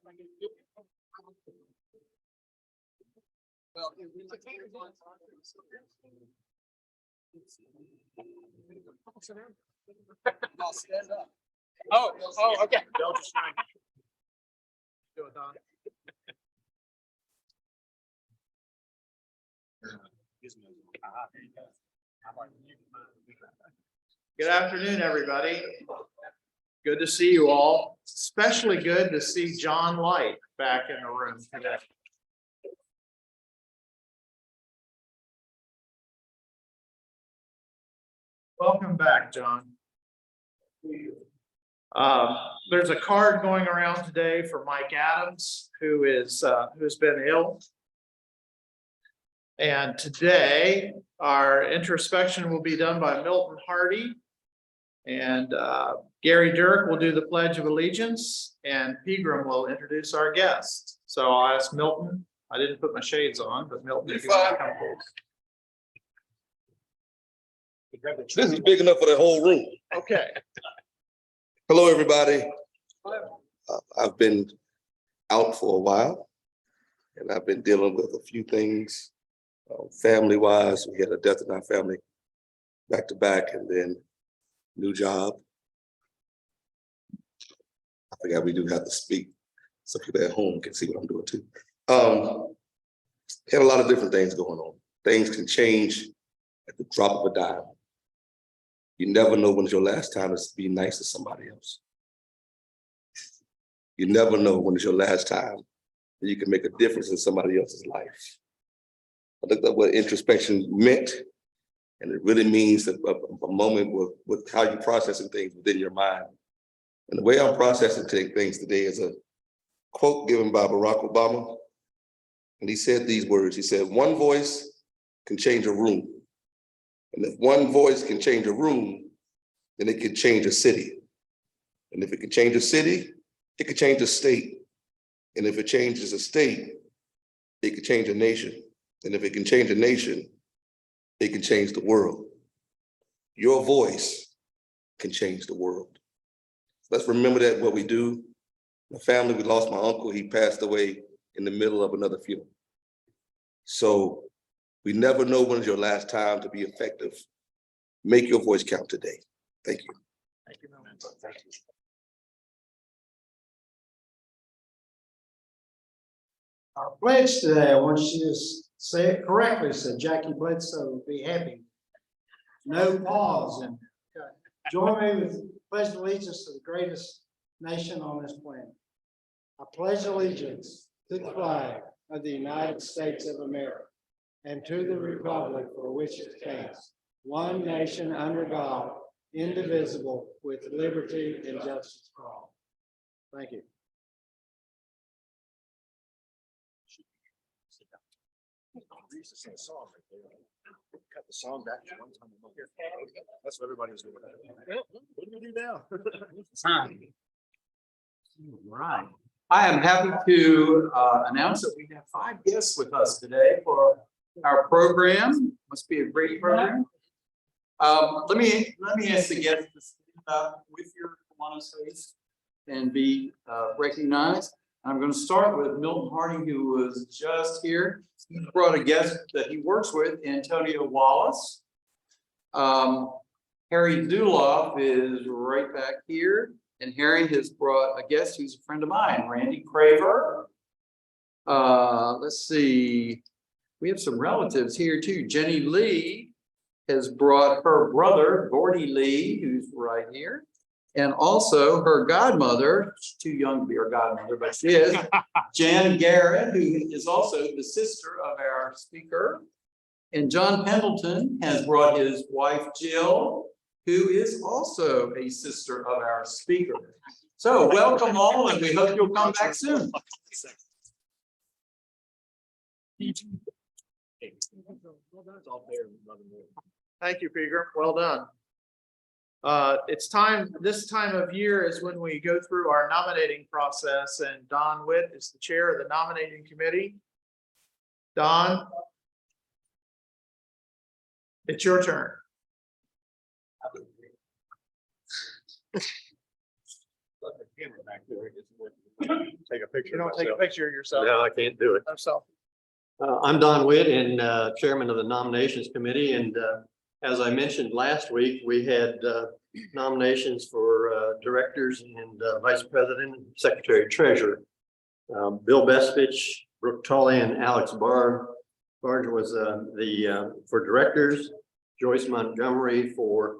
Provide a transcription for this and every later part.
Well, I'll stand up. Oh, okay. They'll just try and do it, Don. Good afternoon, everybody. Good to see you all. Especially good to see John Light back in the room today. Welcome back, John. There's a card going around today for Mike Adams, who's been ill. And today, our introspection will be done by Milton Hardy. And Gary Dirk will do the Pledge of Allegiance, and Pegram will introduce our guest. So I'll ask Milton. I didn't put my shades on, but Milton, if you want to come forward. This is big enough for the whole room. Okay. Hello, everybody. I've been out for a while, and I've been dealing with a few things family-wise. We had a death in our family back to back, and then new job. I forgot we do have to speak so people at home can see what I'm doing too. Had a lot of different things going on. Things can change at the drop of a dime. You never know when it's your last time to be nice to somebody else. You never know when it's your last time that you can make a difference in somebody else's life. I think that's what introspection meant. And it really means that a moment with how you're processing things within your mind. And the way I'm processing things today is a quote given by Barack Obama. And he said these words. He said, "One voice can change a room. And if one voice can change a room, then it can change a city. And if it can change a city, it could change a state. And if it changes a state, it could change a nation. And if it can change a nation, it can change the world. Your voice can change the world." Let's remember that what we do. My family, we lost my uncle. He passed away in the middle of another funeral. So we never know when is your last time to be effective. Make your voice count today. Thank you. Thank you, Milton. Thank you. Our pledge today, I want you to say it correctly, so Jackie Bledsoe will be happy. No pause. And join me with pledge allegiance to the greatest nation on this planet. I pledge allegiance to the flag of the United States of America and to the republic for which it stands, one nation under God, indivisible, with liberty and justice for all. Thank you. Cut the song back to one time. That's what everybody was doing. What do we do now? Right. I am happy to announce that we have 5 guests with us today for our program. Must be a great program. Let me ask the guests to stand up with your Kiwanis host and be recognized. I'm going to start with Milton Hardy, who was just here. He brought a guest that he works with, Antonio Wallace. Harry Zuloff is right back here. And Harry has brought a guest who's a friend of mine, Randy Craver. Let's see. We have some relatives here too. Jenny Lee has brought her brother, Gordy Lee, who's right here. And also her godmother, she's too young to be her godmother, but she is, Jan Garrett, who is also the sister of our speaker. And John Pendleton has brought his wife, Jill, who is also a sister of our speaker. So welcome all, and we hope you'll come back soon. Thank you, Pegram. Well done. It's time, this time of year is when we go through our nominating process, and Don Witt is the chair of the nominating committee. Don, it's your turn. camera back there. Take a picture. You don't take a picture of yourself. No, I can't do it. Yourself. I'm Don Witt and Chairman of the Nominations Committee. And as I mentioned last week, we had nominations for directors and vice president, and secretary treasurer. Bill Besfich, Brooke Tully, and Alex Barge was for directors, Joyce Montgomery for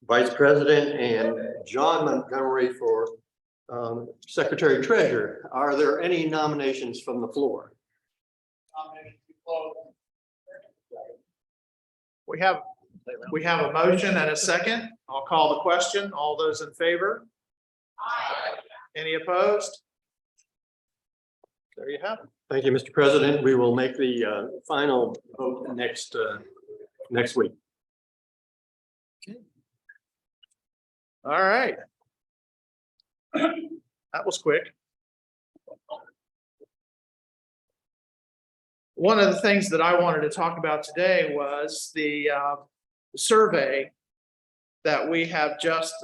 vice president, and John Montgomery for secretary treasurer. Are there any nominations from the floor? We have a motion and a second. I'll call the question. All those in favor? Aye. Any opposed? There you have it. Thank you, Mr. President. We will make the final vote next week. All right. That was quick. One of the things that I wanted to talk about today was the survey that we have just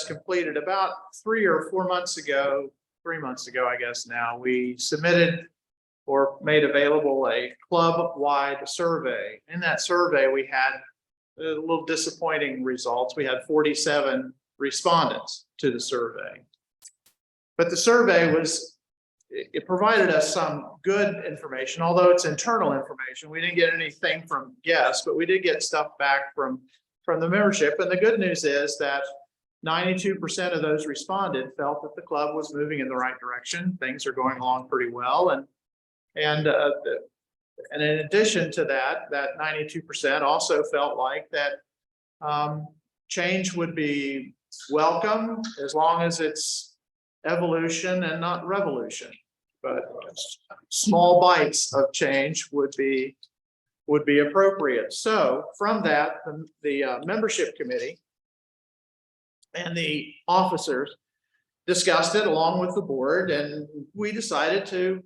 completed about 3 or 4 months ago. 3 months ago, I guess now, we submitted or made available a club-wide survey. In that survey, we had a little disappointing results. We had 47 respondents to the survey. But the survey it provided us some good information, although it's internal information. We didn't get anything from guests, but we did get stuff back from the membership. And the good news is that 92% of those responded felt that the club was moving in the right direction. Things are going along pretty well. And in addition to that 92% also felt like that change would be welcome as long as it's evolution and not revolution. But small bites of change would be appropriate. So from that, the membership committee and the officers discussed it along with the board, and we decided to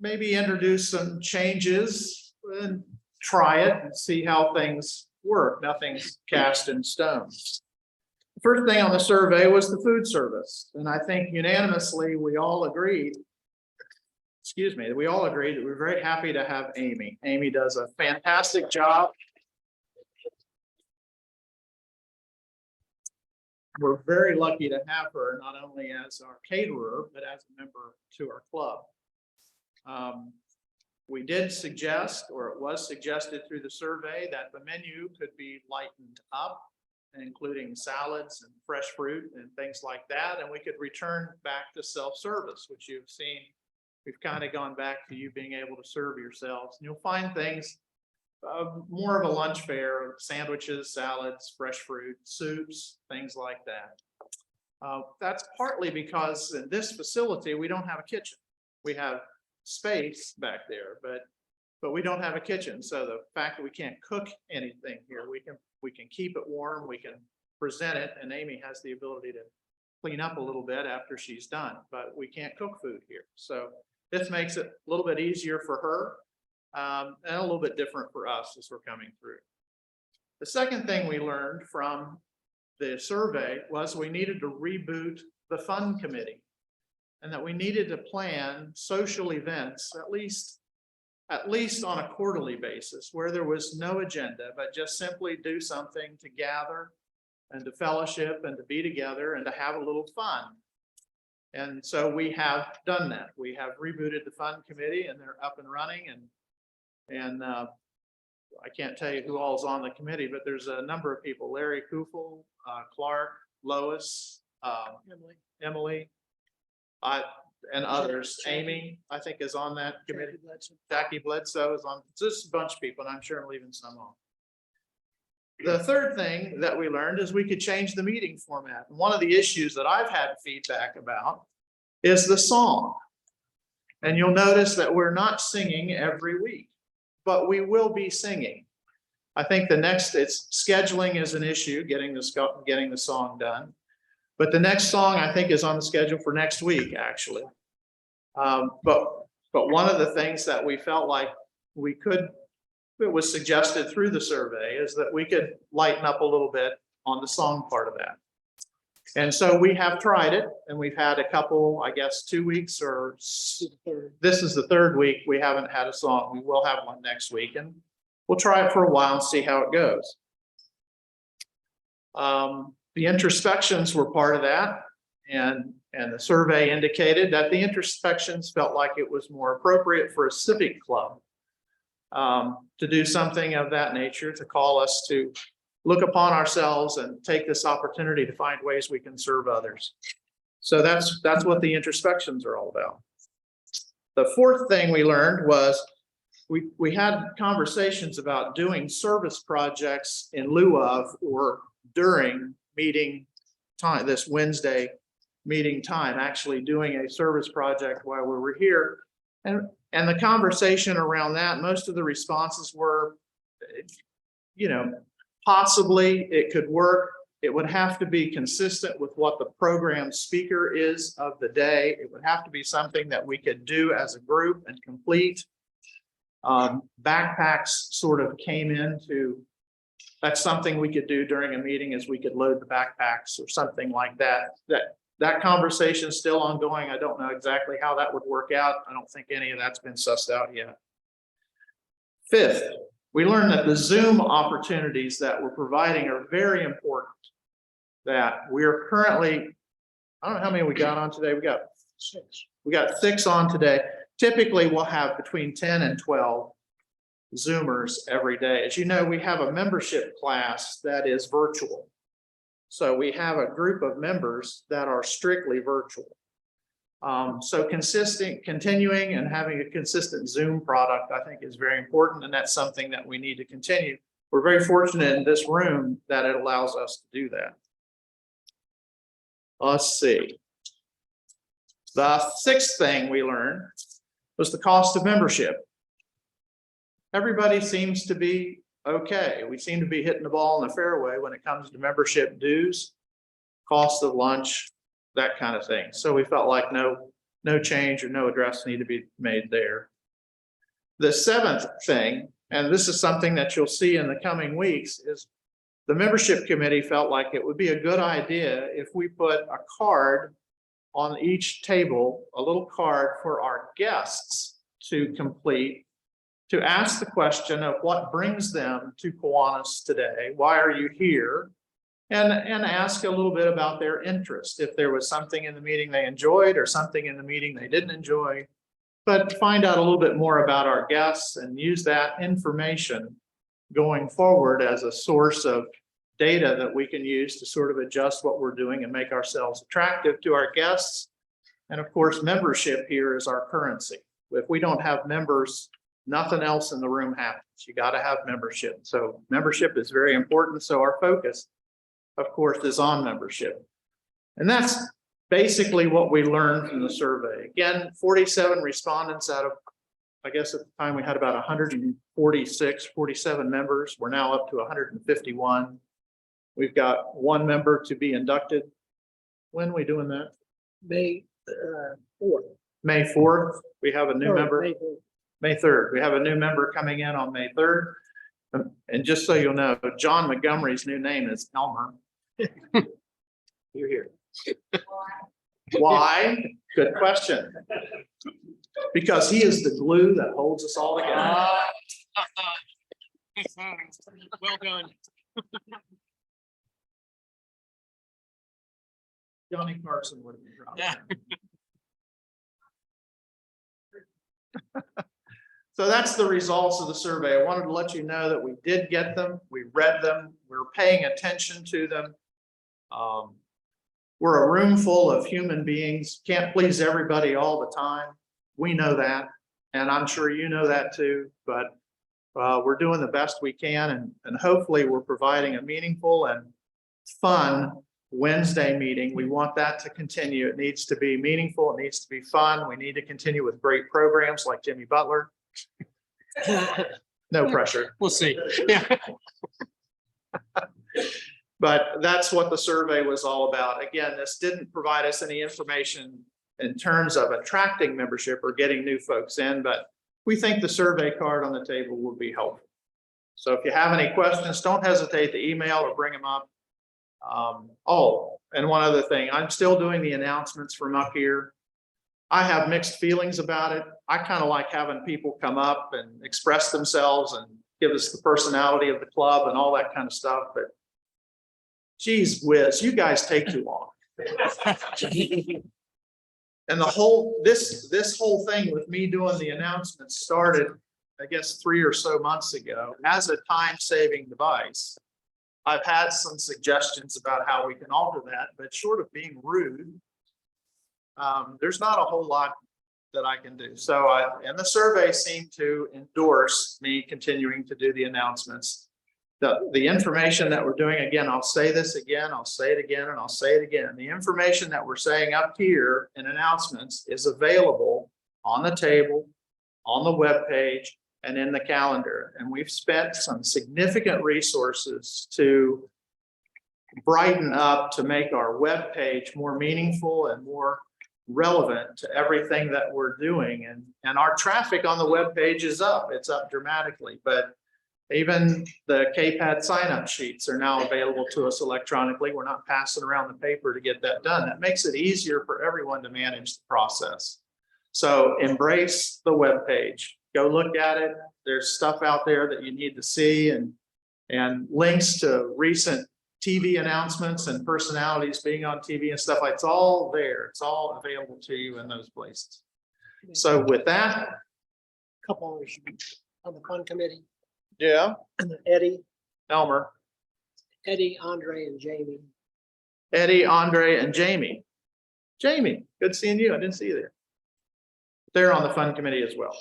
maybe introduce some changes and try it and see how things work. Nothing's cast in stone. The first thing on the survey was the food service, and I think unanimously we all agreed that we're very happy to have Amy. Amy does a fantastic job. We're very lucky to have her not only as our caterer, but as a member to our club. We did suggest, or it was suggested through the survey, that the menu could be lightened up, including salads and fresh fruit and things like that. And we could return back to self-service, which you've seen. We've kind of gone back to you being able to serve yourselves. And you'll find things more of a lunch fare, sandwiches, salads, fresh fruit, soups, things like that. That's partly because in this facility, we don't have a kitchen. We have space back there, but we don't have a kitchen. So the fact that we can't cook anything here, we can keep it warm, we can present it, and Amy has the ability to clean up a little bit after she's done, but we can't cook food here. So this makes it a little bit easier for her. And a little bit different for us as we're coming through. The second thing we learned from the survey was we needed to reboot the fund committee, and that we needed to plan social events at least on a quarterly basis where there was no agenda, but just simply do something to gather and to fellowship and to be together and to have a little fun. And so we have done that. We have rebooted the fund committee, and they're up and running, and I can't tell you who all is on the committee, but there's a number of people: Larry Kufel, Clark, Lois, Emily, and others. Amy, I think, is on that committee. Jackie Bledsoe is on. Just a bunch of people, and I'm sure I'm leaving some on. The third thing that we learned is we could change the meeting format. And one of the issues that I've had feedback about is the song. And you'll notice that we're not singing every week, but we will be singing. I think scheduling is an issue, getting the song done. But the next song, I think, is on the schedule for next week, actually. But one of the things that we felt like it was suggested through the survey, is that we could lighten up a little bit on the song part of that. And so we have tried it, and we've had a couple, I guess, 2 weeks this is the third week. We haven't had a song. We will have one next week, and we'll try it for a while and see how it goes. The introspections were part of that, and the survey indicated that the introspections felt like it was more appropriate for a civic club to do something of that nature, to call us to look upon ourselves and take this opportunity to find ways we can serve others. So that's what the introspections are all about. The fourth thing we learned was we had conversations about doing service projects in lieu of or during meeting time, this Wednesday meeting time, actually doing a service project while we were here. And the conversation around that, most of the responses were, possibly it could work. It would have to be consistent with what the program speaker is of the day. It would have to be something that we could do as a group and complete. Backpacks sort of came into, that's something we could do during a meeting, is we could load the backpacks or something like that. That conversation is still ongoing. I don't know exactly how that would work out. I don't think any of that's been sussed out yet. Fifth, we learned that the Zoom opportunities that we're providing are very important. That we're currently, I don't know how many we got on today. We got 6. We got 6 on today. Typically, we'll have between 10 and 12 Zoomers every day. As you know, we have a membership class that is virtual. So we have a group of members that are strictly virtual. So continuing and having a consistent Zoom product, I think, is very important, and that's something that we need to continue. We're very fortunate in this room that it allows us to do that. Let's see. The 6th thing we learned was the cost of membership. Everybody seems to be okay. We seem to be hitting the ball in the fairway when it comes to membership dues, cost of lunch, that kind of thing. So we felt like no change or no address need to be made there. The 7th thing, and this is something that you'll see in the coming weeks, is the membership committee felt like it would be a good idea if we put a card on each table, a little card for our guests to complete, to ask the question of what brings them to Kiwanis today. Why are you here? And ask a little bit about their interest. If there was something in the meeting they enjoyed or something in the meeting they didn't enjoy, but find out a little bit more about our guests and use that information going forward as a source of data that we can use to sort of adjust what we're doing and make ourselves attractive to our guests. And of course, membership here is our currency. If we don't have members, nothing else in the room happens. You got to have membership. So membership is very important. So our focus, of course, is on membership. And that's basically what we learned from the survey. Again, 47 respondents out of, I guess at the time we had about 47 members. We're now up to 151. We've got 1 member to be inducted. When are we doing that? May 4th. May 4th. We have a new member. May 3rd. We have a new member coming in on May 3rd. And just so you'll know, John Montgomery's new name is Elmer. You're here. Why? Good question. Because he is the glue that holds us all together. Well done. Johnny Carson would have been dropped. Yeah. So that's the results of the survey. I wanted to let you know that we did get them. We read them. We're paying attention to them. We're a room full of human beings. Can't please everybody all the time. We know that. And I'm sure you know that too. But we're doing the best we can. And hopefully we're providing a meaningful and fun Wednesday meeting. We want that to continue. It needs to be meaningful. It needs to be fun. We need to continue with great programs like Jimmy Butler. No pressure. We'll see. Yeah. But that's what the survey was all about. Again, this didn't provide us any information in terms of attracting membership or getting new folks in, but we think the survey card on the table will be helpful. So if you have any questions, don't hesitate to email or bring them up. Oh, and one other thing, I'm still doing the announcements from up here. I have mixed feelings about it. I kind of like having people come up and express themselves and give us the personality of the club and all that kind of stuff, but geez whiz, you guys take too long. And the whole, this whole thing with me doing the announcements started, I guess, 3 or so months ago as a time-saving device. I've had some suggestions about how we can alter that, but short of being rude, there's not a whole lot that I can do. So and the survey seemed to endorse me continuing to do the announcements. The information that we're doing, again, I'll say this again, I'll say it again, and I'll say it again. The information that we're saying up here in announcements is available on the table, on the webpage, and in the calendar. And we've spent some significant resources to brighten up, to make our webpage more meaningful and more relevant to everything that we're doing. And our traffic on the webpage is up. It's up dramatically, but even the KPAD sign-up sheets are now available to us electronically. We're not passing around the paper to get that done. That makes it easier for everyone to manage the process. So embrace the webpage. Go look at it. There's stuff out there that you need to see, and links to recent TV announcements and personalities being on TV and stuff like it's all there. It's all available to you in those places. So with that, Couple on the fun committee, yeah, Eddie, Elmer, Andre, and Jamie. Eddie, Andre, and Jamie. Jamie, good seeing you. I didn't see you there. They're on the fun committee as well.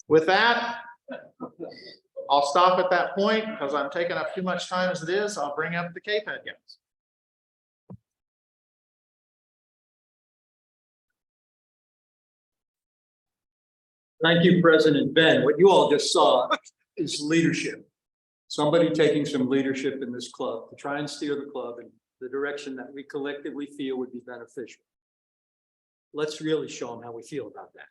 With that, I'll stop at that point because I'm taking up too much time as it is. I'll bring up the KPAD guys. Thank you, President Ben. What you all just saw is leadership. Somebody taking some leadership in this club to try and steer the club in the direction that we collectively feel would be beneficial. Let's really show them how we feel about that.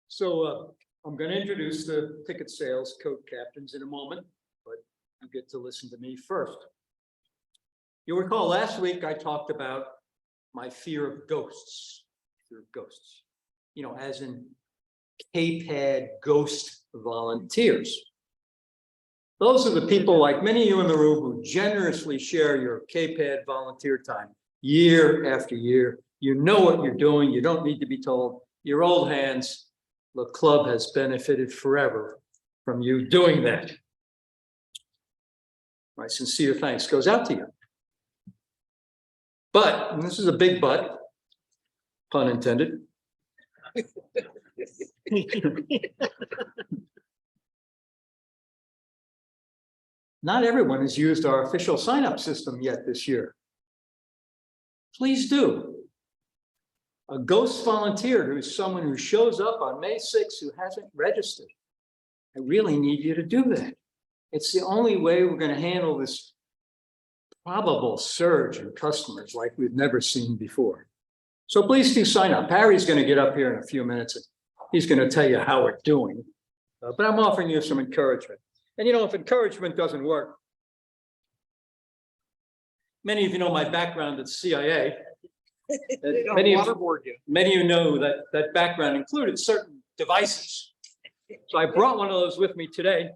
So I'm going to introduce the ticket sales co-captains in a moment, but you get to listen to me first. You'll recall last week I talked about my fear of ghosts. Fear of ghosts. You know, as in KPAD ghost volunteers. Those are the people like many of you in the room who generously share your KPAD volunteer time year after year. You know what you're doing. You don't need to be told. You're old hands. The club has benefited forever from you doing that. My sincere thanks goes out to you. But, and this is a big but, pun intended. Not everyone has used our official sign-up system yet this year. Please do. A ghost volunteer who's someone who shows up on May 6th who hasn't registered. I really need you to do that. It's the only way we're going to handle this probable surge in customers like we've never seen before. So please do sign up. Harry's going to get up here in a few minutes and he's going to tell you how we're doing. But I'm offering you some encouragement. And you know, if encouragement doesn't work, many of you know my background at the CIA. Many of you know that that background included certain devices. So I brought one of those with me today.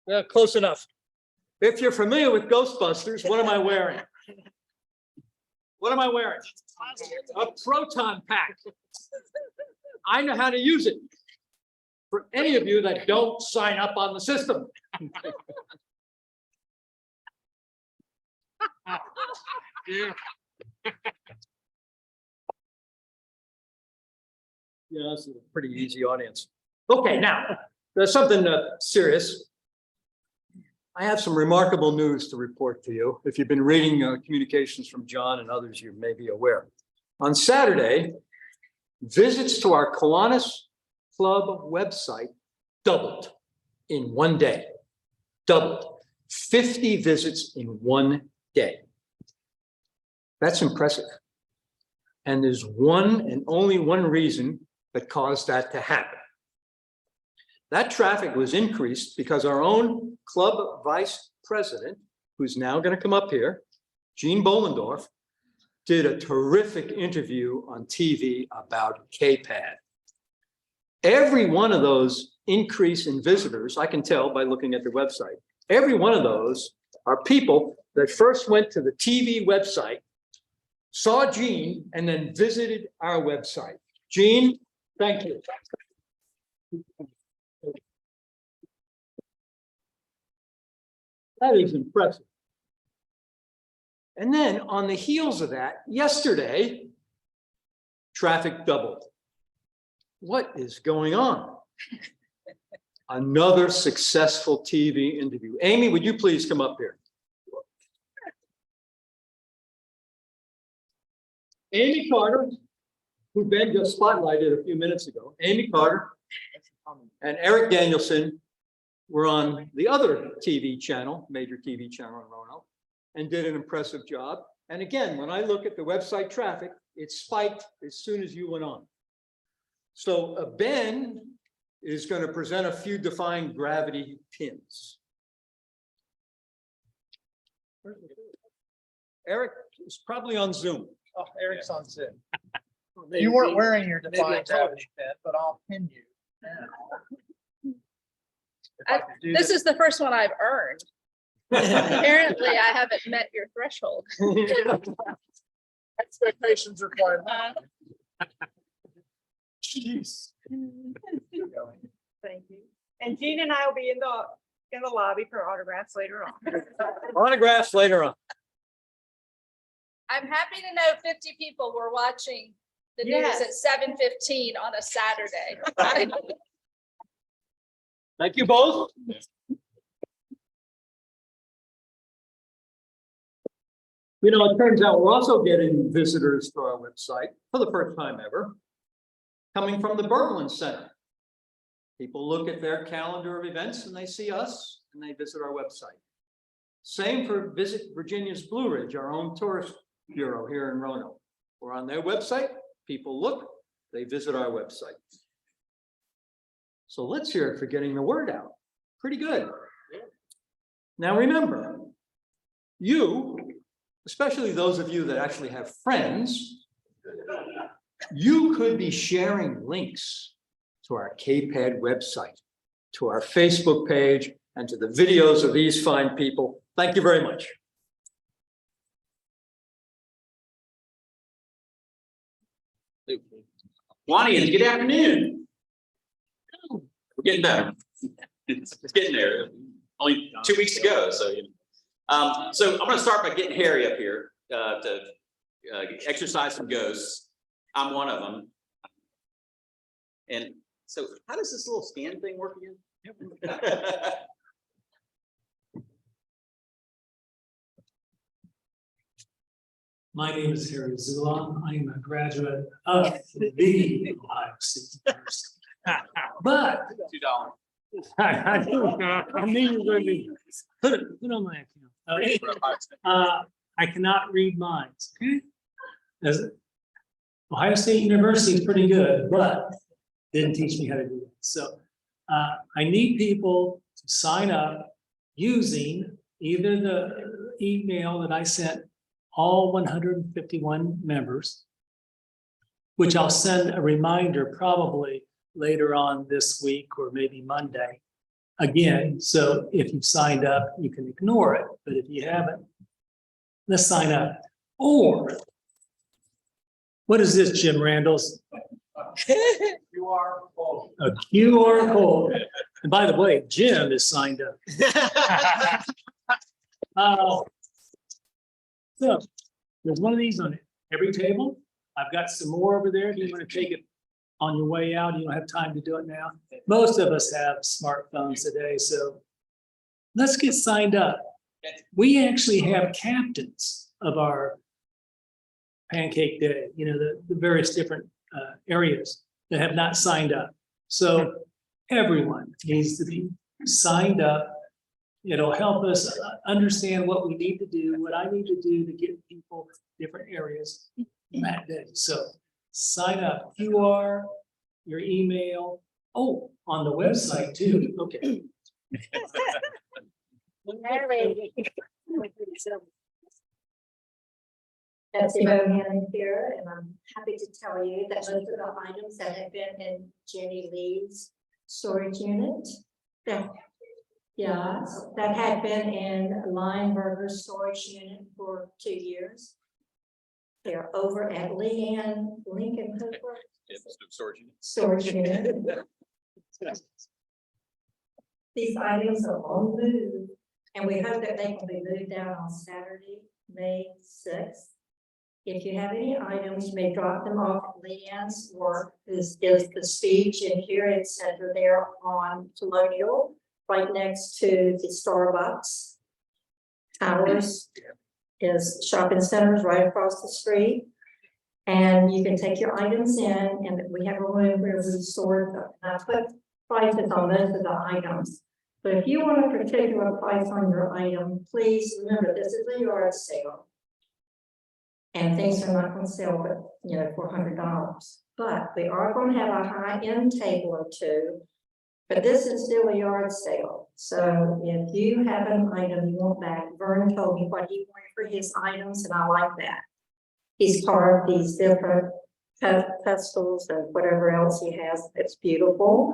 Yeah, close enough. If you're familiar with Ghostbusters, what am I wearing? What am I wearing? A proton pack. I know how to use it. For any of you that don't sign up on the system. Yeah, this is a pretty easy audience. Okay, now, there's something serious. I have some remarkable news to report to you. If you've been reading communications from John and others, you may be aware. On Saturday, visits to our Kiwanis Club website doubled in one day. Doubled. 50 visits in one day. That's impressive. And there's one and only one reason that caused that to happen. That traffic was increased because our own club vice president, who's now going to come up here, Gene Bollendorf, did a terrific interview on TV about KPAD. Every one of those increase in visitors, I can tell by looking at the website, every one of those are people that first went to the TV website, saw Gene, and then visited our website. Gene, thank you. That is impressive. And then on the heels of that, yesterday, traffic doubled. What is going on? Another successful TV interview. Amy, would you please come up here? Amy Carter, who Ben just spotlighted a few minutes ago. Amy Carter and Eric Danielson were on the other TV channel, major TV channel in Roanoke, and did an impressive job. And again, when I look at the website traffic, it spiked as soon as you went on. So Ben is going to present a few defying gravity pins. Eric is probably on Zoom. Oh, Eric's on Zoom. Maybe- You weren't wearing your maybe I defined told gravity pin, but I'll pin you now. If I could do This is the first one I've earned. Apparently, I haven't met your threshold. Expectations are quite high. Jeez. Thank you. And Gene and I will be in the lobby for autographs later on. Autographs later on. I'm happy to know 50 people were watching the news Yes. at 7:15 on a Saturday. Thank you both. You know, it turns out we're also getting visitors to our website for the first time ever, coming from the Berglund Center. People look at their calendar of events and they see us and they visit our website. Same for Visit Virginia's Blue Ridge, our own tourist bureau here in Roanoke. We're on their website, people look, they visit our website. So let's hear it for getting the word out. Pretty good. Now remember, you, especially those of you that actually have friends, you could be sharing links to our KPAD website, to our Facebook page, and to the videos of these fine people. Thank you very much. Kiwanis, good afternoon. We're getting better. It's getting there. Only 2 weeks to go, so you know. So I'm going to start by getting Harry up here to exercise some ghosts. I'm one of them. And so, how does this little scan thing work again? My name is Harry Zula. I am a graduate of the Ohio State University. But $2. I knew you were going to put it on my account. I cannot read minds. Okay, as Ohio State University is pretty good, but didn't teach me how to do it. So I need people to sign up using either the email that I sent all 151 members, which I'll send a reminder probably later on this week or maybe Monday. Again, so if you've signed up, you can ignore it, but if you haven't, let's sign up. Or, what is this, Jim Randall's? QR code. A QR code. And by the way, Jim is signed up. So there's one of these on every table. I've got some more over there. If you want to take it on your way out, you don't have time to do it now. Most of us have smartphones today, so let's get signed up. We actually have captains of our Pancake Day, you know, the various different areas that have not signed up. So everyone needs to be signed up It'll help us understand what we need to do, what I need to do to get people different areas that day. So sign up, QR, your email, oh, on the website too, okay. Betsy Bohan here, and I'm happy to tell you that most of the items that have been in Jenny Lee's storage unit, that, yes, that had been in Lineberger's storage unit for 2 years. They're over at Leanne Lincoln Hooper storage unit. These items are on move, and we hope that they can be moved out on Saturday, May 6th. If you have any items, you may drop them off at Leanne's, or is the speech and hearing center there on Colonial, right next to the Starbucks. Ours is shopping centers right across the street. And you can take your items in, and we have a room where we sort them. And I put prices on most of the items. But if you want a particular price on your item, please remember, this is a yard sale. And things are not going to sell for, for $100. But we are going to have a high-end table or two. But this is still a yard sale. So if you have an item you want back, Vern told me what he wanted for his items, and I like that. He's carved these different pedestals and whatever else he has. It's beautiful.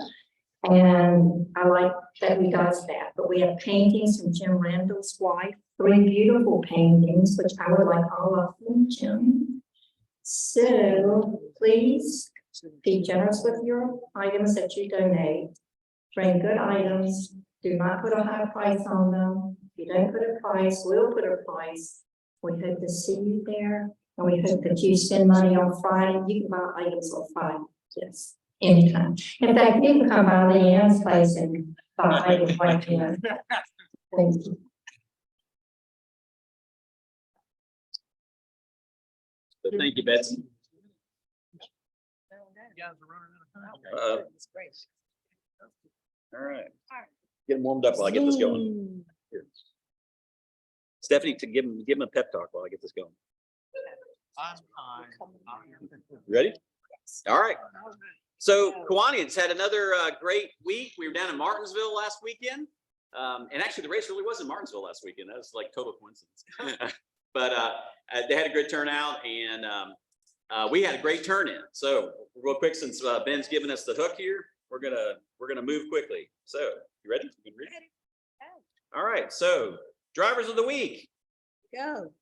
And I like that he does that. But we have paintings from Jim Randall's wife, 3 beautiful paintings, which I would like all of them, Jim. So please be generous with your items that you donate. Bring good items. Do not put a high price on them. If you don't put a price, we'll put a price. We hope to see you there. And we hope that you spend money on Friday. You can buy items on Friday. Yes. Anytime. In fact, you can come by Leanne's place and buy items right here. Thank you. So thank you, Betsy. All right. Get them warmed up while I get this going. Here. Stephanie, to give him a pep talk while I get this going. Ready? All right. So Kiwanis had another great week. We were down in Martinsville last weekend. And actually the race really was in Martinsville last weekend. That was like total coincidence. But they had a good turnout, and we had a great turn in. So real quick, since Ben's giving us the hook here, we're gonna move quickly. So you ready? You can read? All right. So drivers of the week. Go.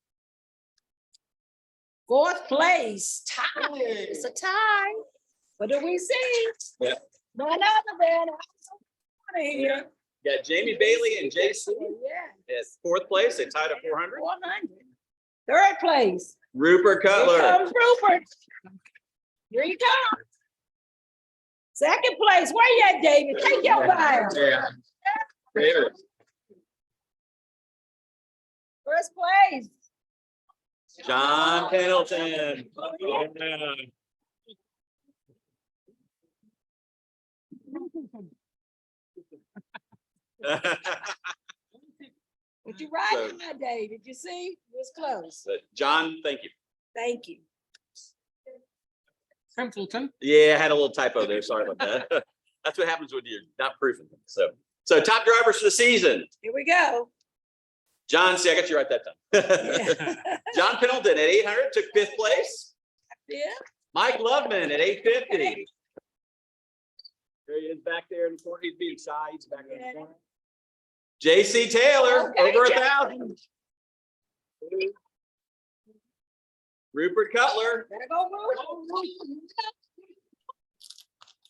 4th place, tie. It's a tie. What do we see? Yeah. None other than here. Got Jamie Bailey and Jason Yeah. at 4th place. They tied at 400. 400. 3rd place. Rupert Here Cutler. comes Rupert. Here he comes. 2nd place. Where you at, David? Take your fire. Yeah. David. 1st place. John Pendleton. What you riding that day? Did you see? It was close. But John, thank you. Thank you. Templeton. Yeah, I had a little typo there. Sorry about that. That's what happens when you're not proofing. So top drivers for the season. Here we go. John, see, I got you right that time. John Pendleton at 800 took 5th place. Yeah. Mike Loveman at 850. There he is back there in the corner. He's being shy. He's back in the corner. JC Taylor, Okay, over Jeff. 1,000. Rupert Cutler, There go Rupert.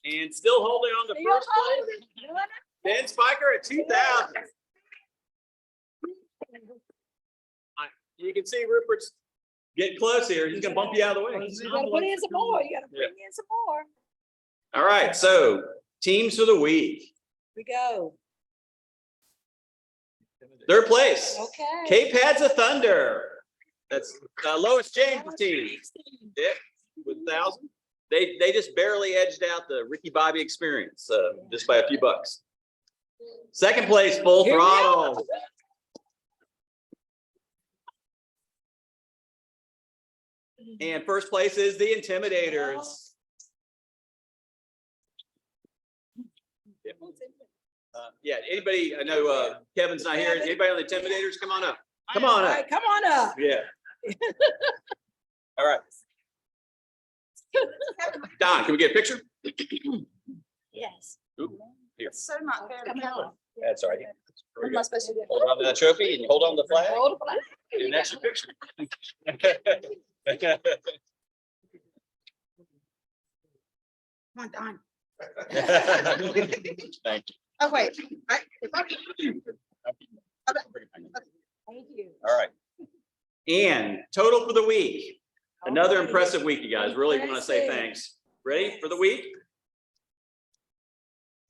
and still holding on to Still 1st holding. place. Doing it. Ben Spiker at 2,000. You can see Rupert's getting close here. He's gonna bump you out of the way. You gotta put in some more. You gotta bring in some more. All right, so teams for the week. Here we go. 3rd place, Okay. Cape Hadza of Thunder. That's Lois James' team. Yeah, with 1,000. They just barely edged out the Ricky Bobby Experience just by a few bucks. Second place, full Here we go. throttle. And first place is the Intimidators. Yeah, anybody, I know Kevin's not here. Anybody on the Intimidators? Come on up. Come on All up. right, come on up. Yeah. All right. Don, can we get a picture? Yes. Ooh, here. So not fair to Kelly. That's all right. What am I supposed to do? Hold on to the trophy and hold on to the flag. Hold the flag. And that's your picture. Come on, Don. Thank you. Oh, wait. Thank you. All right. And total for the week. Another impressive week, you guys. Really want to say Impressive. thanks. Ready for the week?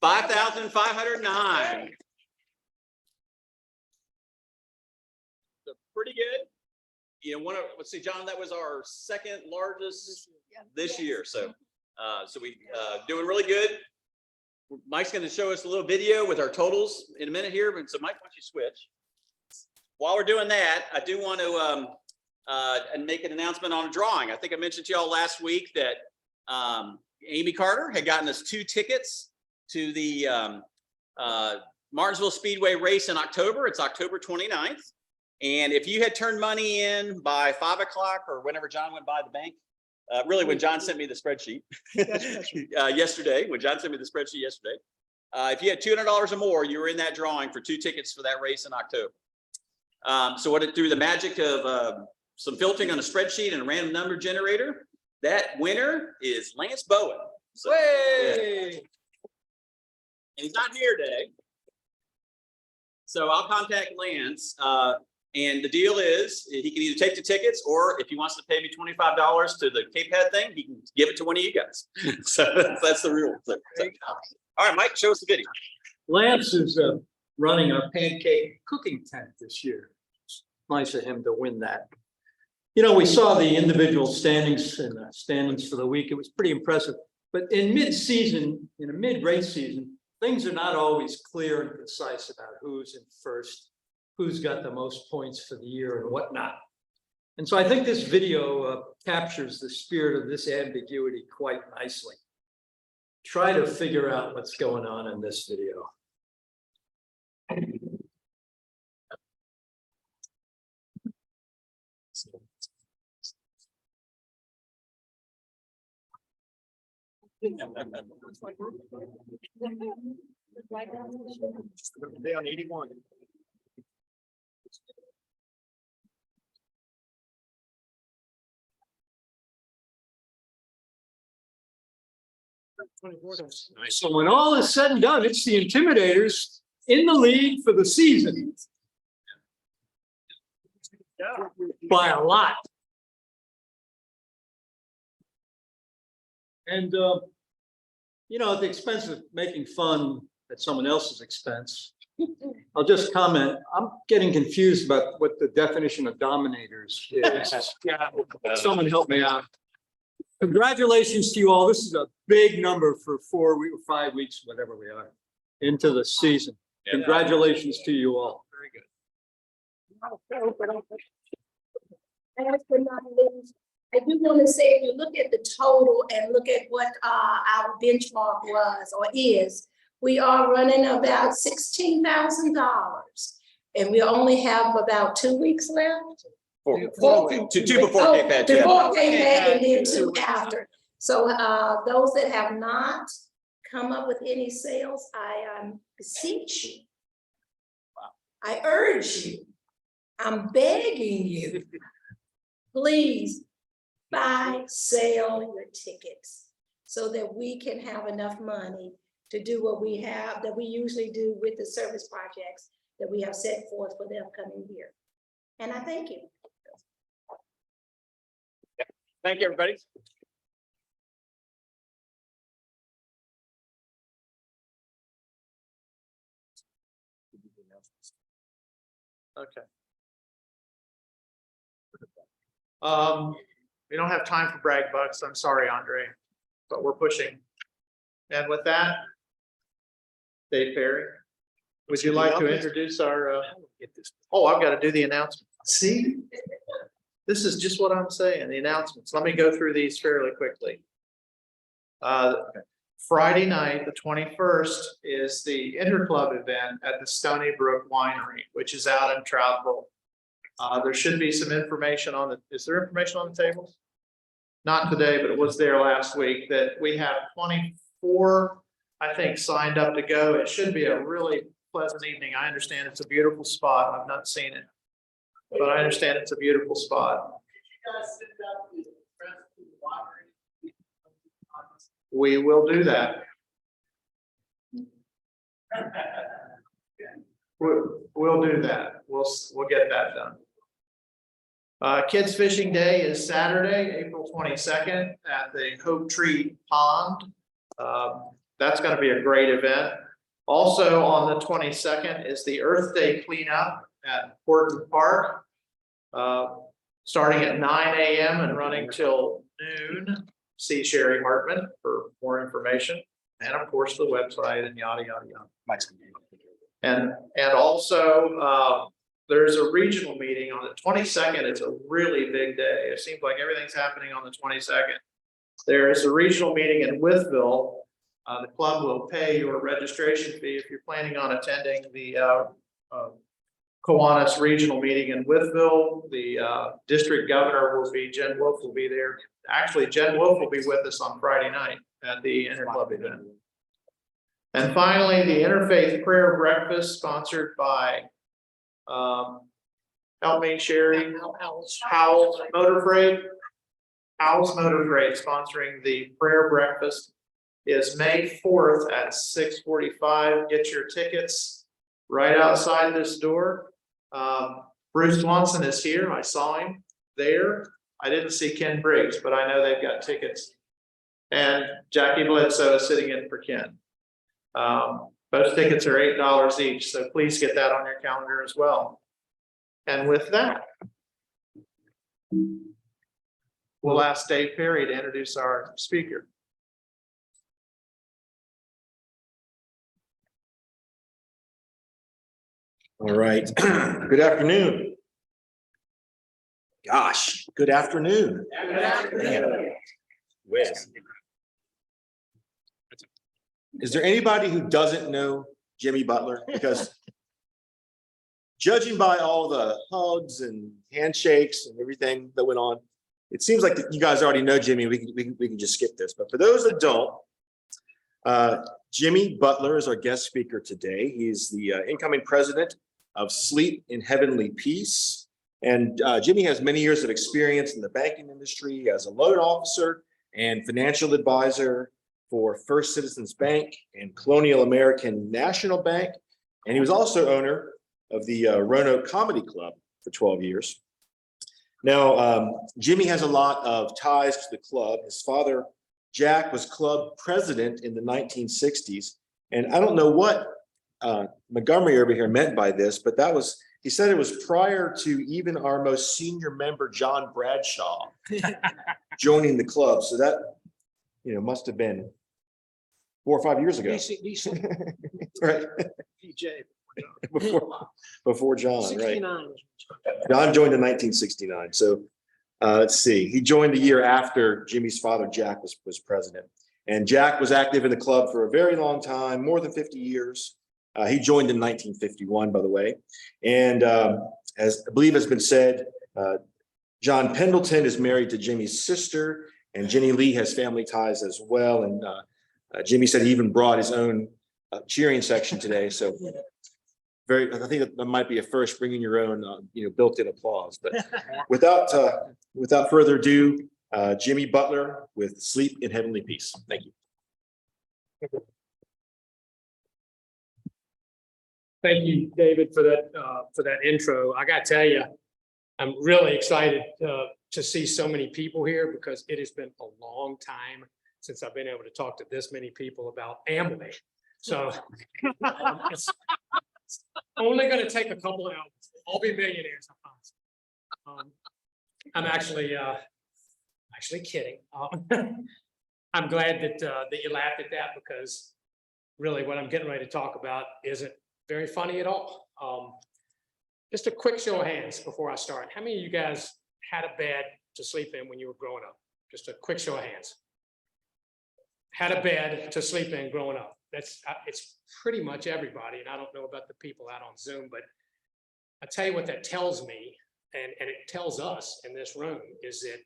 5,509. So pretty good. You know, let's see, John, that was our second largest this year. So, we doing really good. Mike's going to show us a little video with our totals in a minute here. So Mike, why don't you switch? While we're doing that, I do want to and make an announcement on a drawing. I think I mentioned to y'all last week that Amy Carter had gotten us 2 tickets to the Martinsville Speedway race in October. It's October 29th. And if you had turned money in by 5 o'clock or whenever John went by the bank, really when John sent me the spreadsheet yesterday, if you had $200 or more, you were in that drawing for 2 tickets for that race in October. So through the magic of some filtering on a spreadsheet and a random number generator, that winner is Lance Bowen. So, yeah. And he's not here today. So I'll contact Lance. And the deal is he can either take the tickets or if he wants to pay me $25 to the Cape Head thing, he can give it to one of you guys. So that's the rule. So, all right, Mike, show us the video. Lance is running a pancake cooking tent this year. It's nice of him to win that. You know, we saw the individual standings and standings for the week. It was pretty impressive. But in mid-season, in a mid-race season, things are not always clear and precise about who's in first, who's got the most points for the year and whatnot. And so I think this video captures the spirit of this ambiguity quite nicely. Try to figure out what's going on in this video. Day on 81. So when all is said and done, it's the Intimidators in the lead for the season. By a lot. And, you know, at the expense of making fun at someone else's expense, I'll just comment, I'm getting confused about what the definition of dominators is. Someone help me out. Congratulations to you all. This is a big number for 4 weeks, 5 weeks, whatever we are, into the season. Congratulations to you all. Very good. Last but not least, I do want to say, if you look at the total and look at what our benchmark was or is, we are running about $16,000. And we only have about 2 weeks left. Two before Cape Head. Before Cape Head and then 2 after. So those that have not come up with any sales, I beseech you. I urge you, I'm begging you, please buy, sell your tickets so that we can have enough money to do what we have, that we usually do with the service projects that we have set forth for the upcoming year. And I thank you. Thank you, everybody. Okay. We don't have time for brag bucks. I'm sorry, Andre, but we're pushing. And with that, Dave Perry. Would you like to introduce our, oh, I've got to do the announcement. See? This is just what I'm saying, the announcements. Let me go through these fairly quickly. Friday night, the 21st, is the Interclub event at the Stony Brook Winery, which is out in Troutville. There should be some information on the, is there information on the tables? Not today, but it was there last week, that we have 24, I think, signed up to go. It should be a really pleasant evening. I understand it's a beautiful spot. I've not seen it, but I understand it's a beautiful spot. We will do that. We'll do that. We'll get that done. Kids Fishing Day is Saturday, April 22nd at the Hope Tree Pond. That's going to be a great event. Also on the 22nd is the Earth Day cleanup at Horton Park. Starting at 9 a.m. and running till noon. See Sherry Hartman for more information. And of course, the website and yada, yada, yada. And also, there's a regional meeting on the 22nd. It's a really big day. It seems like everything's happening on the 22nd. There is a regional meeting in Wytheville. The club will pay your registration fee if you're planning on attending the Kiwanis regional meeting in Wytheville. The district governor will be, Jen Wolf will be there. Actually, Jen Wolf will be with us on Friday night at the Interclub event. And finally, the Interfaith Prayer Breakfast sponsored by, help me, Sherry, Howell's Motor Freight. Howell's Motor Freight sponsoring the prayer breakfast is May 4th at 6:45. Get your tickets right outside this door. Bruce Swanson is here. I saw him there. I didn't see Ken Briggs, but I know they've got tickets. And Jackie Bledsoe is sitting in for Ken. Both tickets are $8 each, so please get that on your calendar as well. And with that, we'll ask Dave Perry to introduce our speaker. All right, good afternoon. Gosh, good afternoon. Whiz. Is there anybody who doesn't know Jimmy Butler? Because judging by all the hugs and handshakes and everything that went on, it seems like you guys already know Jimmy. We can just skip this. But for those that don't, Jimmy Butler is our guest speaker today. He's the incoming president of Sleep in Heavenly Peace. And Jimmy has many years of experience in the banking industry as a loan officer and financial advisor for First Citizens Bank and Colonial American National Bank. And he was also owner of the Roanoke Comedy Club for 12 years. Now, Jimmy has a lot of ties to the club. His father, Jack, was club president in the 1960s. And I don't know what Montgomery over here meant by this, but that was, he said it was prior to even our most senior member, John Bradshaw, joining the club. So that, you know, must have been 4 or 5 years ago. Right. Before John, right? 69. John joined in 1969. So let's see. He joined the year after Jimmy's father, Jack, was president. And Jack was active in the club for a very long time, more than 50 years. He joined in 1951, by the way. And as I believe has been said, John Pendleton is married to Jimmy's sister, and Jenny Lee has family ties as well. And Jimmy said he even brought his own cheering section today. So I think that might be a first, bringing your own, built-in applause. But without further ado, Jimmy Butler with Sleep in Heavenly Peace. Thank you. Thank you, David, for that intro. I got to tell you, I'm really excited to see so many people here, because it has been a long time since I've been able to talk to this many people about Amway. So it's only going to take a couple of hours. I'll be millionaires, I promise. I'm actually kidding. I'm glad that you laughed at that, because really what I'm getting ready to talk about isn't very funny at all. Just a quick show of hands before I start. How many of you guys had a bed to sleep in when you were growing up? Just a quick show of hands. Had a bed to sleep in growing up. It's pretty much everybody, and I don't know about the people out on Zoom, but I tell you what that tells me, and it tells us in this room, is that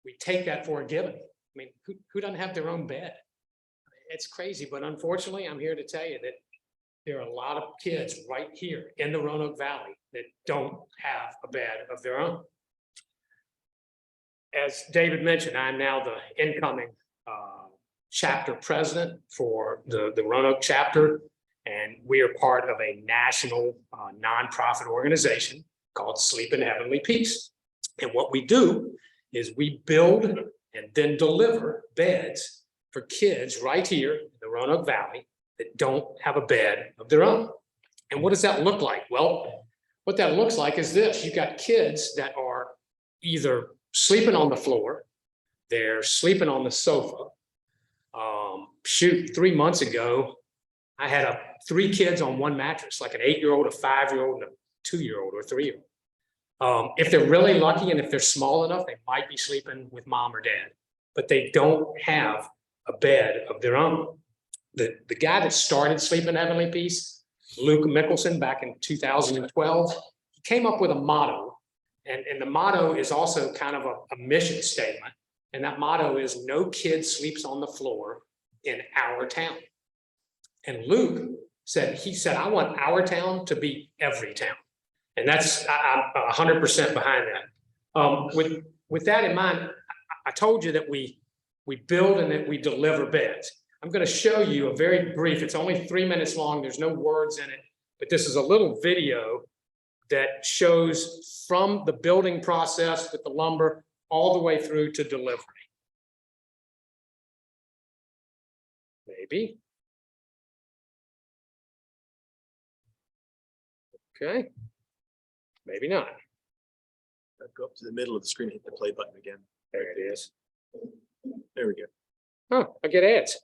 we take that for a given. I mean, who doesn't have their own bed? It's crazy, but unfortunately, I'm here to tell you that there are a lot of kids right here in the Roanoke Valley that don't have a bed of their own. As David mentioned, I'm now the incoming chapter president for the Roanoke chapter, and we are part of a national nonprofit organization called Sleep in Heavenly Peace. And what we do is we build and then deliver beds for kids right here in the Roanoke Valley that don't have a bed of their own. And what does that look like? Well, what that looks like is this. You've got kids that are either sleeping on the floor, they're sleeping on the sofa. 3 months ago, I had 3 kids on one mattress, like an 8-year-old, a 5-year-old, and a 2-year-old or 3-year-old. If they're really lucky and if they're small enough, they might be sleeping with mom or dad, but they don't have a bed of their own. The guy that started Sleep in Heavenly Peace, Luke Mickelson, back in 2012, he came up with a motto, and the motto is also kind of a mission statement. And that motto is, no kid sleeps on the floor in our town. And Luke said, I want our town to be every town. And that's, I'm 100% behind that. With that in mind, I told you that we build and that we deliver beds. I'm going to show you a very brief, it's only 3 minutes long, there's no words in it, but this is a little video that shows from the building process with the lumber all the way through to delivery. Maybe. Okay. Maybe not. Go up to the middle of the screen, hit the play button again. There it is. There we go. Oh, I get ads.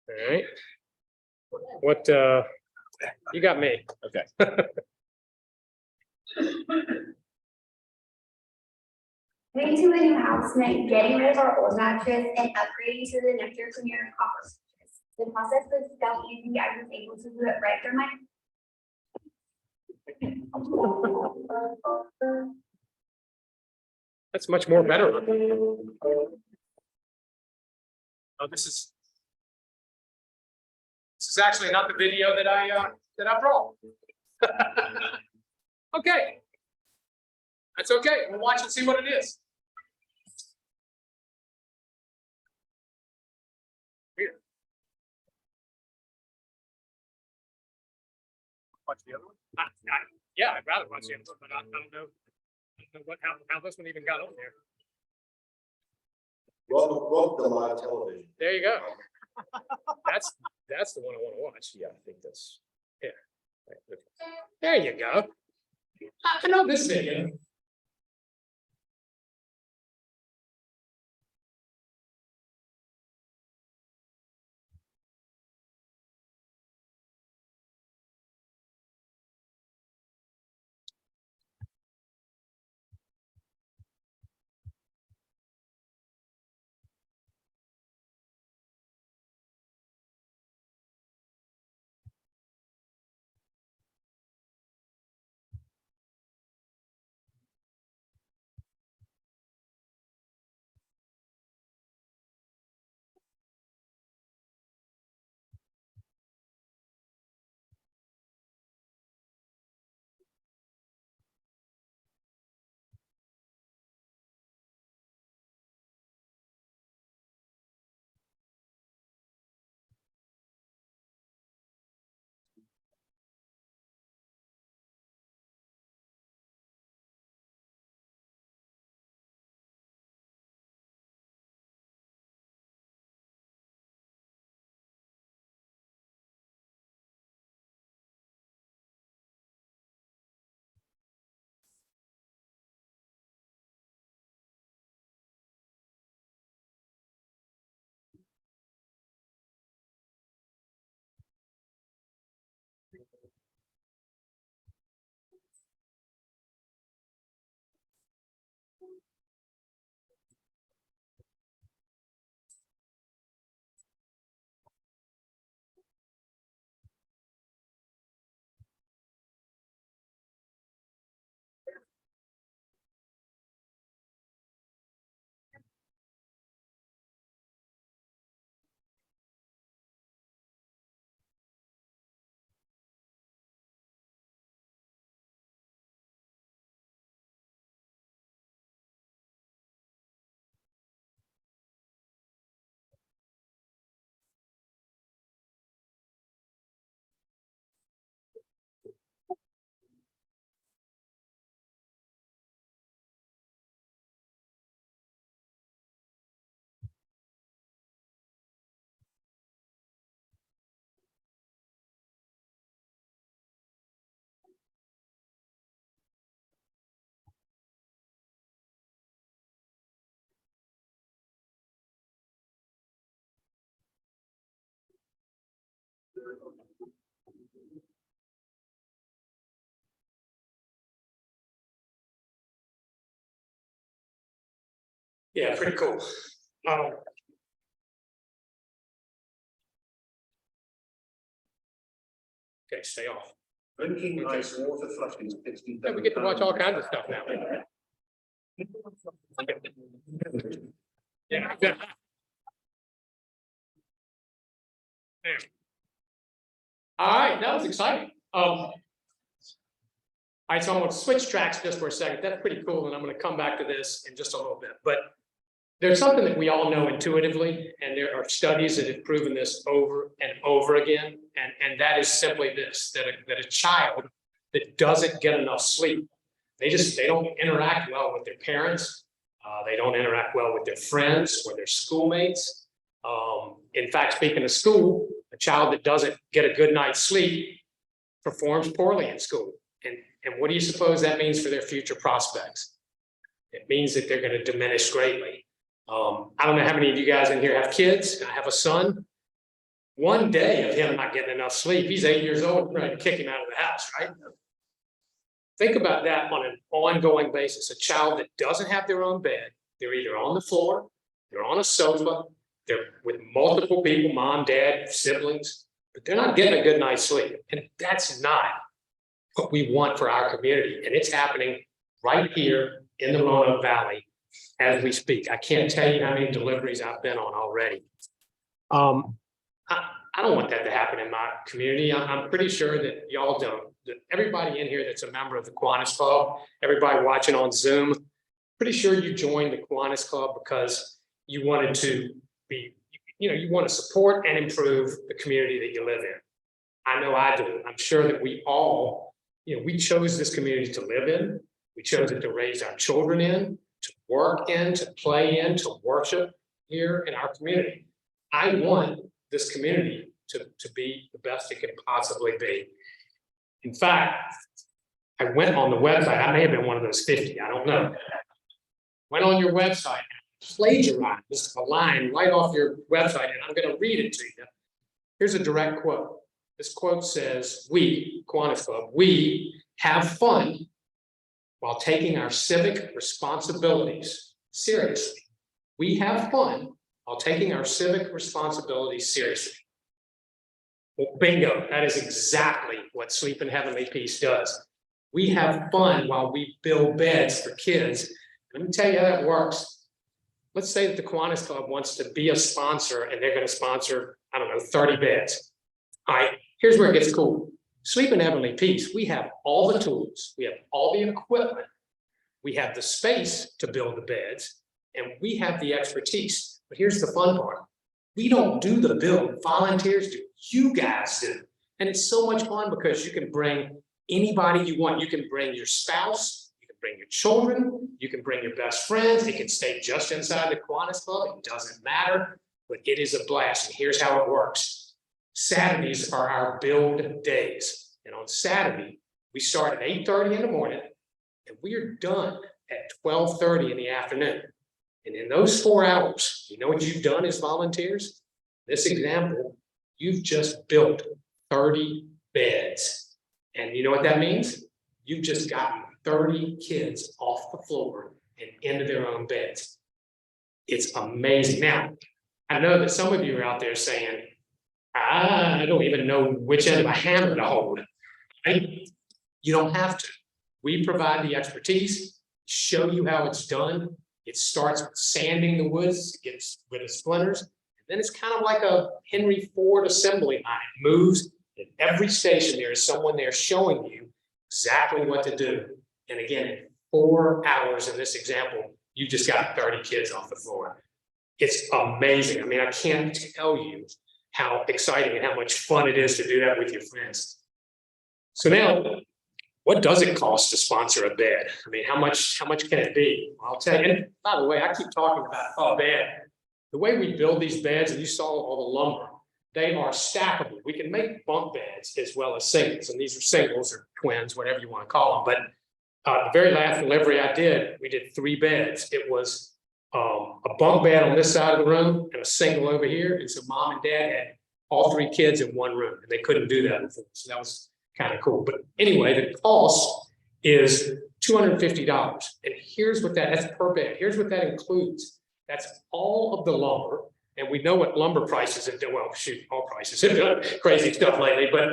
All right. What, you got me. Okay. Moving to a new house meant getting rid of our old mattress and upgrading to the Nectar Premier copper mattress. The process was so easy, I was able to do it right from my. That's much more better. Oh, this is actually not the video that I brought. Okay. That's okay. We'll watch and see what it is. Here. Watch the other one? Yeah, I'd rather watch the other one, but I don't know how this one even got on there. Welcome to live television. There you go. That's the one I want to watch. Yeah, I think that's. Yeah. There you go. I know this video. Yeah, pretty cool. Okay, stay off. Drinking ice water flushing. Yeah, we get to watch all kinds of stuff now. Yeah. There. All right, that was exciting. All right, so I'm gonna switch tracks just for a second. That's pretty cool, and I'm gonna come back to this in just a little bit. But there's something that we all know intuitively, and there are studies that have proven this over and over again, and that is simply this: that a child that doesn't get enough sleep, they don't interact well with their parents. They don't interact well with their friends or their schoolmates. In fact, speaking of school, a child that doesn't get a good night's sleep performs poorly in school. And what do you suppose that means for their future prospects? It means that they're going to diminish greatly. I don't know how many of you guys in here have kids. I have a son. One day of him not getting enough sleep, he's 8 years old, we're ready to kick him out of the house, right? Think about that on an ongoing basis. A child that doesn't have their own bed, they're either on the floor, they're on a sofa, they're with multiple people, mom, dad, siblings, but they're not getting a good night's sleep. And that's not what we want for our community. And it's happening right here in the Roanoke Valley as we speak. I can't tell you how many deliveries I've been on already. I don't want that to happen in my community. I'm pretty sure that y'all don't. That everybody in here that's a member of the Kiwanis Club, everybody watching on Zoom, pretty sure you joined the Kiwanis Club because you wanted to be, you want to support and improve the community that you live in. I know I do. I'm sure that we all, we chose this community to live in. We chose it to raise our children in, to work in, to play in, to worship here in our community. I want this community to be the best it can possibly be. In fact, I went on the website. I may have been one of those 50, I don't know. Went on your website and plagiarized a line right off your website, and I'm going to read it to you. Here's a direct quote. This quote says, "We, Kiwanis Club, we have fun while taking our civic responsibilities seriously. We have fun while taking our civic responsibilities seriously." Well, bingo, that is exactly what Sleep in Heavenly Peace does. We have fun while we build beds for kids. Let me tell you how that works. Let's say that the Kiwanis Club wants to be a sponsor and they're going to sponsor, 30 beds. All right, here's where it gets cool. Sleep in Heavenly Peace, we have all the tools, we have all the equipment, we have the space to build the beds, and we have the expertise. But here's the fun part. We don't do the build, volunteers do, you guys do. And it's so much fun because you can bring anybody you want. You can bring your spouse, you can bring your children, you can bring your best friends. It can stay just inside the Kiwanis Club, it doesn't matter, but it is a blast. And here's how it works. Saturdays are our build days. And on Saturday, we start at 8:30 in the morning and we are done at 12:30 in the afternoon. And in those 4 hours, you know what you've done as volunteers? This example, you've just built 30 beds. And you know what that means? You've just gotten 30 kids off the floor and into their own beds. It's amazing. Now, I know that some of you are out there saying, I don't even know which end of a hammer to hold. Right? You don't have to. We provide the expertise, show you how it's done. It starts with sanding the woods, gets rid of splinters. And then it's kind of like a Henry Ford assembly line. It moves. At every station, there is someone there showing you exactly what to do. And again, in 4 hours in this example, you just got 30 kids off the floor. It's amazing. I mean, I can't tell you how exciting and how much fun it is to do that with your friends. So now, what does it cost to sponsor a bed? I mean, how much can it be? I'll tell you. And by the way, I keep talking about a bed. The way we build these beds, and you saw all the lumber, they are stackable. We can make bunk beds as well as singles, and these are singles or twins, whatever you want to call them. But the very last delivery I did, we did 3 beds. It was a bunk bed on this side of the room and a single over here. And so mom and dad had all 3 kids in one room, and they couldn't do that before, so that was kind of cool. But anyway, the cost is $250, and here's what that's per bed. Here's what that includes. That's all of the lumber, and we know what lumber prices have done. Well, shoot, all prices have done crazy stuff lately, but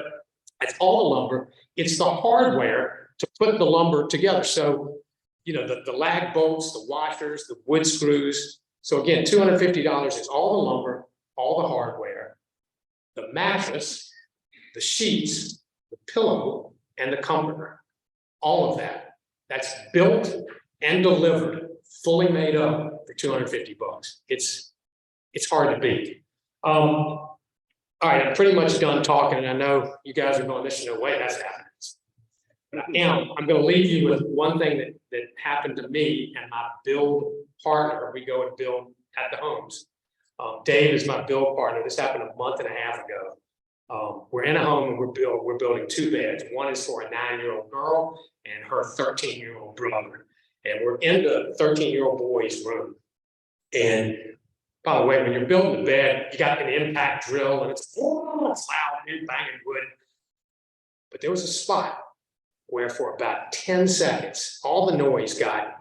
it's all the lumber. It's the hardware to put the lumber together. So, you know, the lag bolts, the washers, the wood screws. So again, $250 is all the lumber, all the hardware, the mattress, the sheets, the pillow, and the comforter. All of that. That's built and delivered, fully made up for $250. It's hard to beat. All right, I'm pretty much done talking, and I know you guys are going, there's no way that's happening. But I'm going to leave you with one thing that happened to me and my build partner. We go and build at the homes. Dave is my build partner. This happened a month and a half ago. We're in a home and we're building 2 beds. One is for a 9-year-old girl and her 13-year-old brother. And we're in the 13-year-old boy's room. And by the way, when you're building the bed, you got an impact drill and it's loud and banging wood. But there was a spot where for about 10 seconds, all the noise got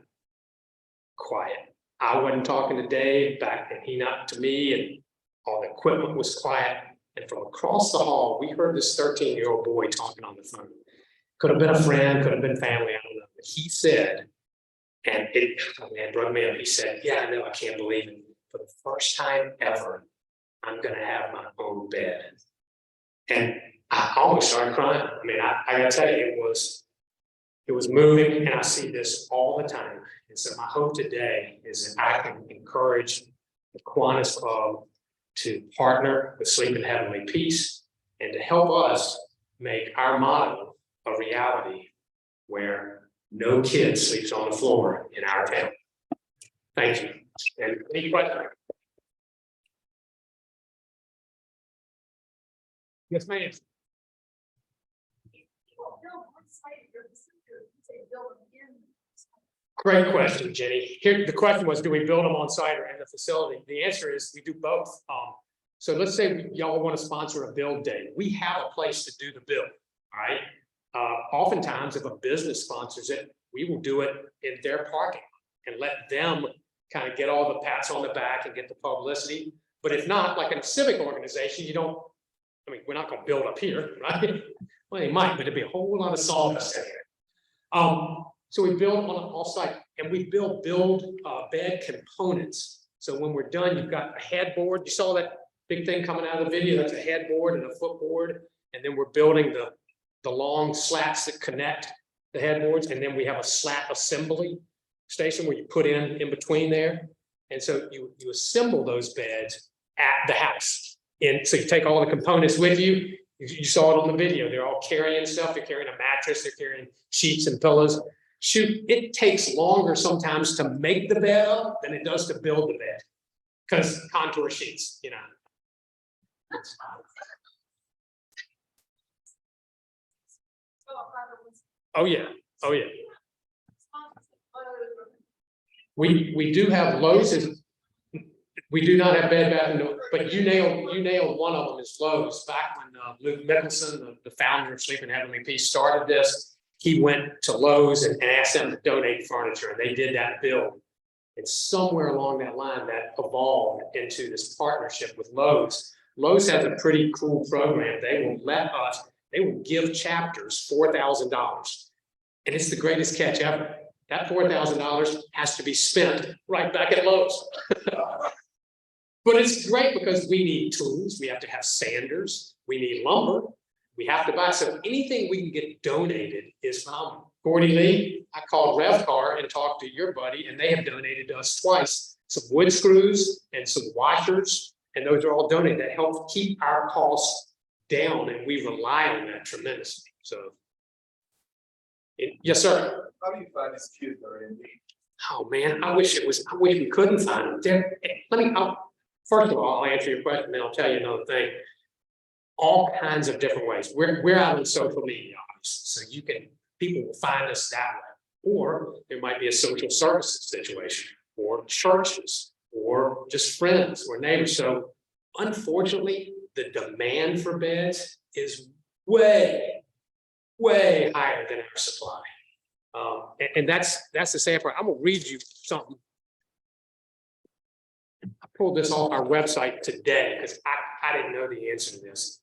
quiet. I wasn't talking to Dave back, and he not to me, and all the equipment was quiet. And from across the hall, we heard this 13-year-old boy talking on the phone. Could have been a friend, could have been family, I don't know. But he said, and it brought me up, he said, yeah, I know, I can't believe it. For the first time ever, I'm gonna have my own bed. And I almost started crying. I mean, I gotta tell you, it was moving, and I see this all the time. And so my hope today is that I can encourage the Kiwanis Club to partner with Sleep in Heavenly Peace and to help us make our motto a reality where no kid sleeps on the floor in our town. Thank you. And any questions? Yes, ma'am. Great question, Jenny. Here, the question was, do we build them on site or in the facility? The answer is we do both. So let's say y'all want to sponsor a build day. We have a place to do the build, all right? Oftentimes, if a business sponsors it, we will do it in their parking and let them kind of get all the pats on the back and get the publicity. But if not, like in a civic organization, you don't, I mean, we're not going to build up here, right? Well, they might, but it'd be a whole lot of sawdust in here. So we build on off-site, and we build bed components. So when we're done, you've got a headboard. You saw that big thing coming out of the video. That's a headboard and a footboard, and then we're building the long slats that connect the headboards, and then we have a slat assembly station where you put in between there, and so you assemble those beds at the house. And so you take all the components with you. You saw it on the video. They're all carrying stuff. They're carrying a mattress. They're carrying sheets and pillows. Shoot, it takes longer sometimes to make the bed up than it does to build the bed, because contour sheets, you know. Oh yeah, oh yeah. We do have Lowe's. We do not have Bed Bath & Beyond, but you nailed one of them is Lowe's. Back when Luke Mickelson, the founder of Sleep in Heavenly Peace, started this, he went to Lowe's and asked them to donate furniture, and they did that build. And somewhere along that line, that evolved into this partnership with Lowe's. Lowe's has a pretty cool program. They will give chapters $4,000, and it's the greatest catch ever. That $4,000 has to be spent right back at Lowe's. But it's great because we need tools. We have to have sanders. We need lumber. We have to buy. So anything we can get donated is phenomenal. Gordy Lee, I called Revcar and talked to your buddy, and they have donated to us twice some wood screws and some washers, and those are all donated. That helps keep our costs down, and we rely on that tremendously. So, yes, sir. How do you find these kids that are in need? Oh man, I wish we couldn't find them. First of all, I'll answer your question, then I'll tell you another thing. All kinds of different ways. We're out on social media, obviously, so people will find us that way. Or there might be a social services situation, or churches, or just friends or neighbors. So Unfortunately, the demand for beds is way higher than our supply. And that's the sad part. I'm gonna read you something. I pulled this off our website today because I didn't know the answer to this.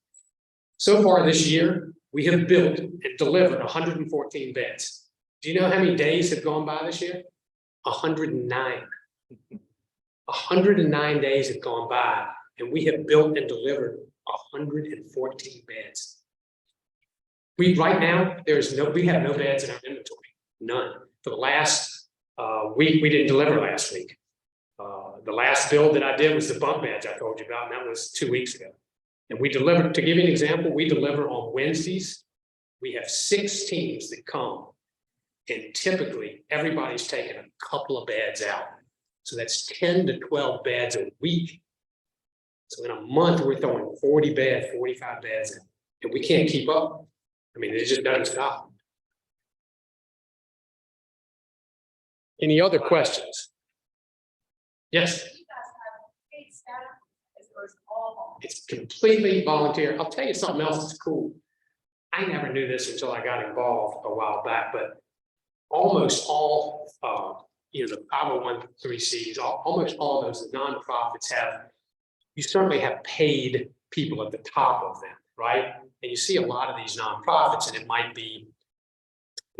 So far this year, we have built and delivered 114 beds. Do you know how many days have gone by this year? 109. 109 days have gone by, and we have built and delivered 114 beds. Right now, we have no beds in our inventory, none. For the last week, we didn't deliver last week. The last build that I did was the bunk beds I told you about, and that was 2 weeks ago. And we delivered, to give you an example, we deliver on Wednesdays. We have 6 teams that come, and typically everybody's taking a couple of beds out. So that's 10 to 12 beds a week. So in a month, we're throwing 40 beds, 45 beds in, and we can't keep up. I mean, it just doesn't stop. Any other questions? Yes. It's completely volunteer. I'll tell you something else that's cool. I never knew this until I got involved a while back, but almost all, the 501(c)(3)s, almost all those nonprofits you certainly have paid people at the top of them, right? And you see a lot of these nonprofits, and it might be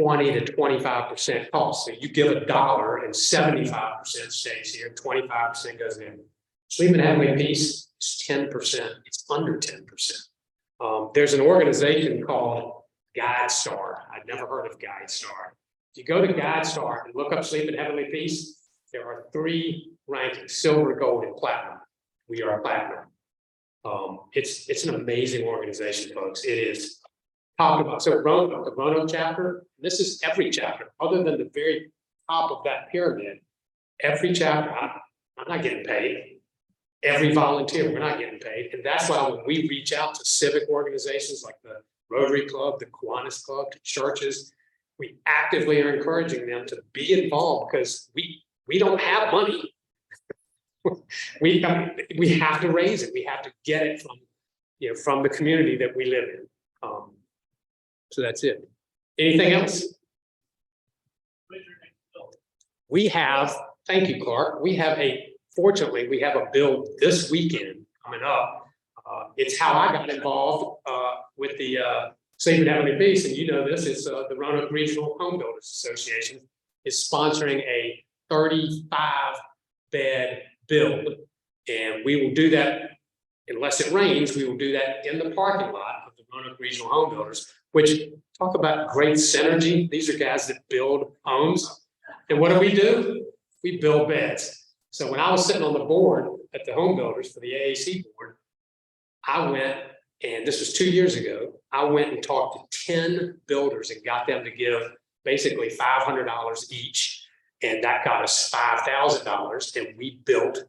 20 to 25% cost. So you give $1 and 75% stays here, 25% goes in. Sleep in Heavenly Peace is 10%. It's under 10%. There's an organization called GuideStar. I'd never heard of GuideStar. If you go to GuideStar and look up Sleep in Heavenly Peace, there are 3 rankings: silver, gold, and platinum. We are platinum. It's an amazing organization, folks. It is. Talk about, so Roanoke, the Roanoke chapter, this is every chapter, other than the very top of that pyramid. Every chapter, I'm not getting paid. Every volunteer, we're not getting paid. And that's why when we reach out to civic organizations like the Rotary Club, the Kiwanis Club, to churches, we actively are encouraging them to be involved, because we don't have money. We have to raise it. We have to get it from the community that we live in. So that's it. Anything else? We have, thank you, Clark. Fortunately, we have a build this weekend coming up. It's how I got involved with the Sleep in Heavenly Peace, and you know this, it's the Roanoke Regional Home Builders Association is sponsoring a 35-bed build, and we will do that, unless it rains, we will do that in the parking lot of the Roanoke Regional Home Builders, which, talk about great synergy. These are guys that build homes. And what do? We build beds. So when I was sitting on the board at the home builders for the AAC board, I went, and this was 2 years ago, I went and talked to 10 builders and got them to give basically $500 each. And that got us $5,000, and we built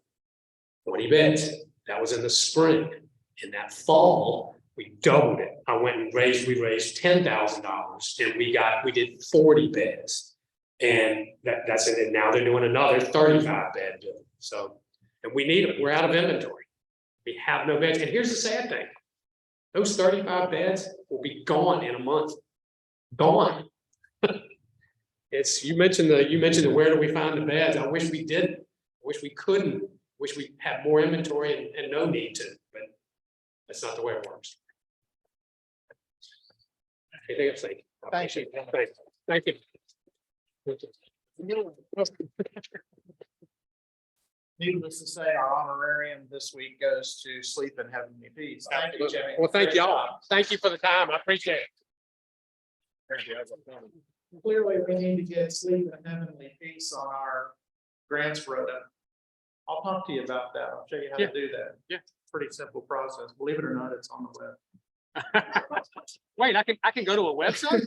20 beds. That was in the spring. In that fall, we doubled it. We raised $10,000, and we did 40 beds. And that's it. And now they're doing another 35-bed build. So, and we need them. We're out of inventory. We have no beds. And here's the sad thing. Those 35 beds will be gone in a month. Gone. You mentioned the where do we find the beds? I wish we didn't. I wish we couldn't. Wish we had more inventory and no need to, but that's not the way it works. Anything else? Thank you. Thank you. Needless to say, our honorarium this week goes to Sleep in Heavenly Peace. Thank you, Jimmy. Well, thank y'all. Thank you for the time. I appreciate it. Clearly, we need to get Sleep in Heavenly Peace on our grants rota. I'll talk to you about that. I'll show you how to do that. Yeah. Pretty simple process. Believe it or not, it's on the web. Wait, I can go to a website?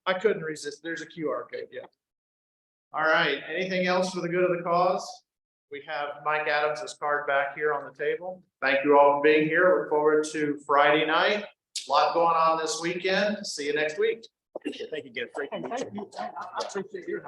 I couldn't resist. There's a QR code. Yeah. All right. Anything else for the good of the cause? We have Mike Adams' card back here on the table. Thank you all for being here. Look forward to Friday night. A lot going on this weekend. See you next week. Thank you again. Great to meet you.